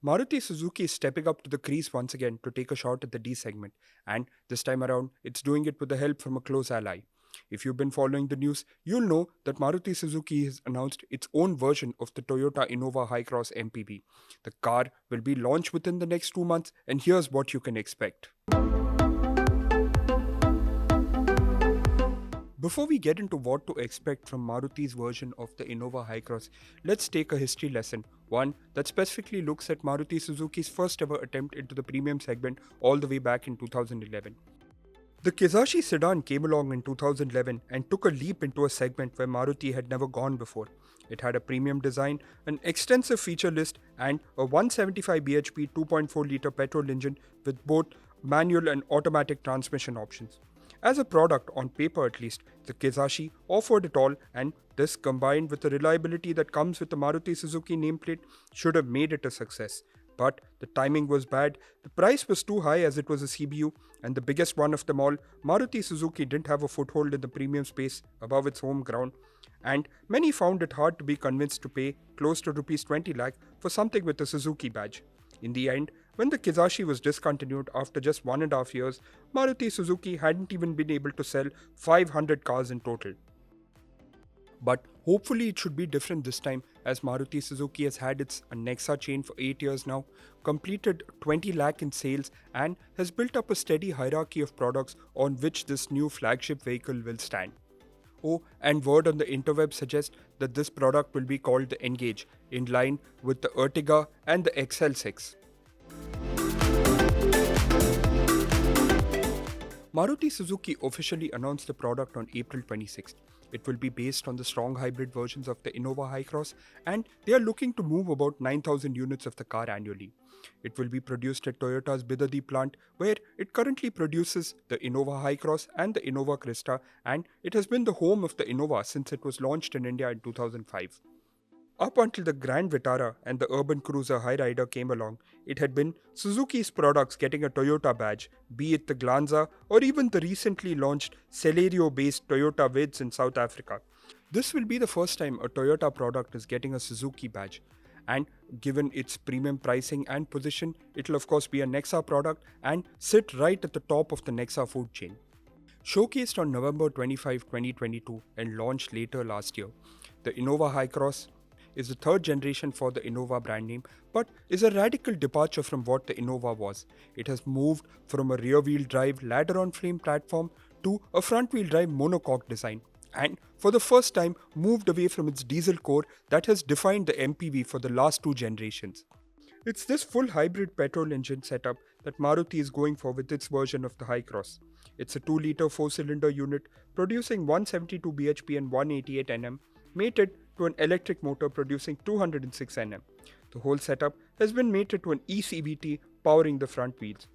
Maruti Suzuki is stepping up to the crease once again to take a shot at the D segment, and this time around, it's doing it with the help from a close ally. If you've been following the news, you'll know that Maruti Suzuki has announced its own version of the Toyota Innova Hycross MPV. The car will be launched within the next 2 months, and here's what you can expect. Before we get into what to expect from Maruti's version of the Innova Hycross, let's take a history lesson, one that specifically looks at Maruti Suzuki's first ever attempt into the premium segment all the way back in 2011. The Kizashi sedan came along in 2011 and took a leap into a segment where Maruti had never gone before. It had a premium design, an extensive feature list, and a 175 bhp 2.4 litre petrol engine with both manual and automatic transmission options. As a product, on paper at least, the Kizashi offered it all, and this combined with the reliability that comes with the Maruti Suzuki nameplate should have made it a success. But the timing was bad, the price was too high as it was a CBU, and the biggest one of them all, Maruti Suzuki didn't have a foothold in the premium space above its home ground, and many found it hard to be convinced to pay close to Rs 20 lakh for something with a Suzuki badge. In the end, when the Kizashi was discontinued after just 1.5 years, Maruti Suzuki hadn't even been able to sell 500 cars in total. But hopefully it should be different this time, as Maruti Suzuki has had its Nexa chain for 8 years now, completed 20 lakh in sales, and has built up a steady hierarchy of products on which this new flagship vehicle will stand. Oh, and word on the interweb suggests that this product will be called the Engage, in line with the Ertiga and the XL6. Maruti Suzuki officially announced the product on April 26th. It will be based on the strong hybrid versions of the Innova Hycross, and they are looking to move about 9,000 units of the car annually. It will be produced at Toyota's Bidadi plant, where it currently produces the Innova Hycross and the Innova Krista, and it has been the home of the Innova since it was launched in India in 2005. Up until the Grand Vitara and the urban cruiser Hyrider came along, it had been Suzuki's products getting a Toyota badge, be it the Glanza or even the recently launched Celerio-based Toyota Vids in South Africa. This will be the first time a Toyota product is getting a Suzuki badge, and given its premium pricing and position, it will of course be a Nexa product and sit right at the top of the Nexa food chain. Showcased on November 25, 2022 and launched later last year, the Innova Hycross is the third generation for the Innova brand name, but is a radical departure from what the Innova was. It has moved from a rear-wheel drive ladder-on-frame platform to a front-wheel drive monocoque design, and for the first time moved away from its diesel core that has defined the MPV for the last 2 generations. It's this full hybrid petrol engine setup that Maruti is going for with its version of the Hycross. It's a 2-litre 4-cylinder unit producing 172 bhp and 188 Nm, mated to an electric motor producing 206 Nm. The whole setup has been mated to an eCVT powering the front wheels.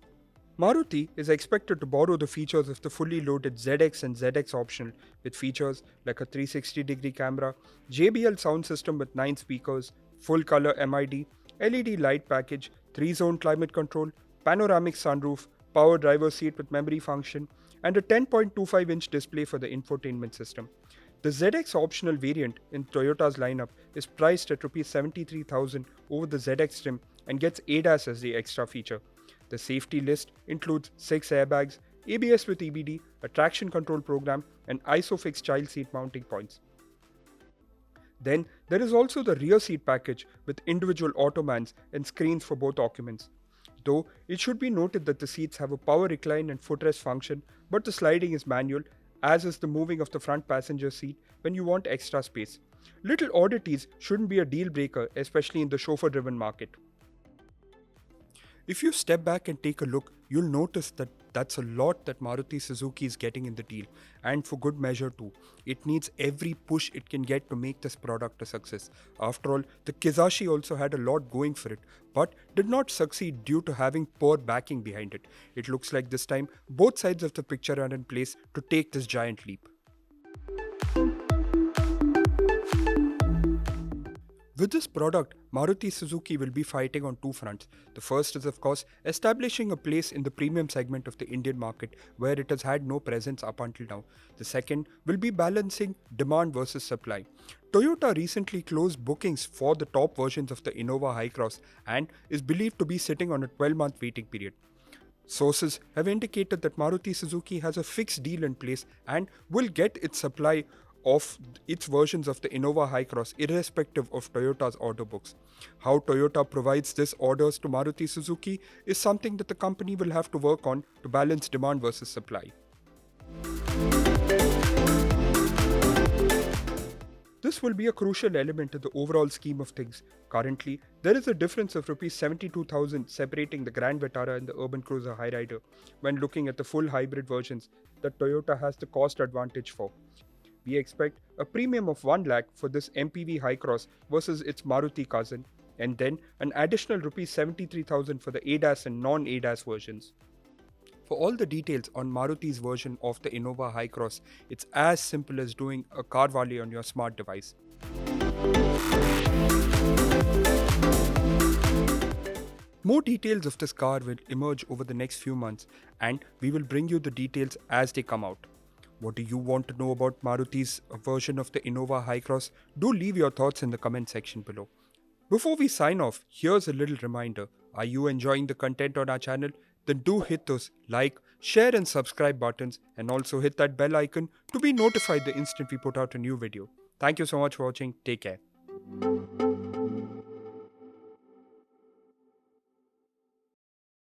Maruti is expected to borrow the features of the fully loaded ZX and ZX optional, with features like a 360-degree camera, JBL sound system with 9 speakers, full color MID, LED light package, 3-zone climate control, panoramic sunroof, power driver's seat with memory function, and a 10.25-inch display for the infotainment system. The ZX optional variant in Toyota's lineup is priced at Rs 73,000 over the ZX trim and gets ADAS as the extra feature. The safety list includes 6 airbags, ABS with EBD, a traction control program, and ISOFIX child seat mounting points. Then there is also the rear seat package with individual ottomans and screens for both occupants. Though it should be noted that the seats have a power recline and footrest function, but the sliding is manual, as is the moving of the front passenger seat when you want extra space. Little oddities shouldn't be a deal breaker, especially in the chauffeur-driven market. If you step back and take a look, you'll notice that that's a lot that Maruti Suzuki is getting in the deal, and for good measure too. It needs every push it can get to make this product a success. After all, the Kizashi also had a lot going for it, but did not succeed due to having poor backing behind it. It looks like this time, both sides of the picture are in place to take this giant leap. With this product, Maruti Suzuki will be fighting on two fronts. The first is, of course, establishing a place in the premium segment of the Indian market where it has had no presence up until now. The second will be balancing demand versus supply. Toyota recently closed bookings for the top versions of the Innova Hycross and is believed to be sitting on a 12-month waiting period. Sources have indicated that Maruti Suzuki has a fixed deal in place and will get its supply of its versions of the Innova Hycross irrespective of Toyota's order books. How Toyota provides these orders to Maruti Suzuki is something that the company will have to work on to balance demand versus supply. This will be a crucial element in the overall scheme of things. Currently, there is a difference of Rs 72,000 separating the Grand Vitara and the Urban Cruiser Hyrider when looking at the full hybrid versions that Toyota has the cost advantage for. We expect a premium of 1 lakh for this MPV Hycross versus its Maruti cousin, and then an additional Rs 73,000 for the ADAS and non-ADAS versions. For all the details on Maruti's version of the Innova Hycross, it's as simple as doing a CarWale on your smart device. More details of this car will emerge over the next few months, and we will bring you the details as they come out. What do you want to know about Maruti's version of the Innova Hycross? Do leave your thoughts in the comment section below. Before we sign off, here's a little reminder. Are you enjoying the content on our channel? Then do hit those like, share and subscribe buttons, and also hit that bell icon to be notified the instant we put out a new video. Thank you so much for watching. Take care.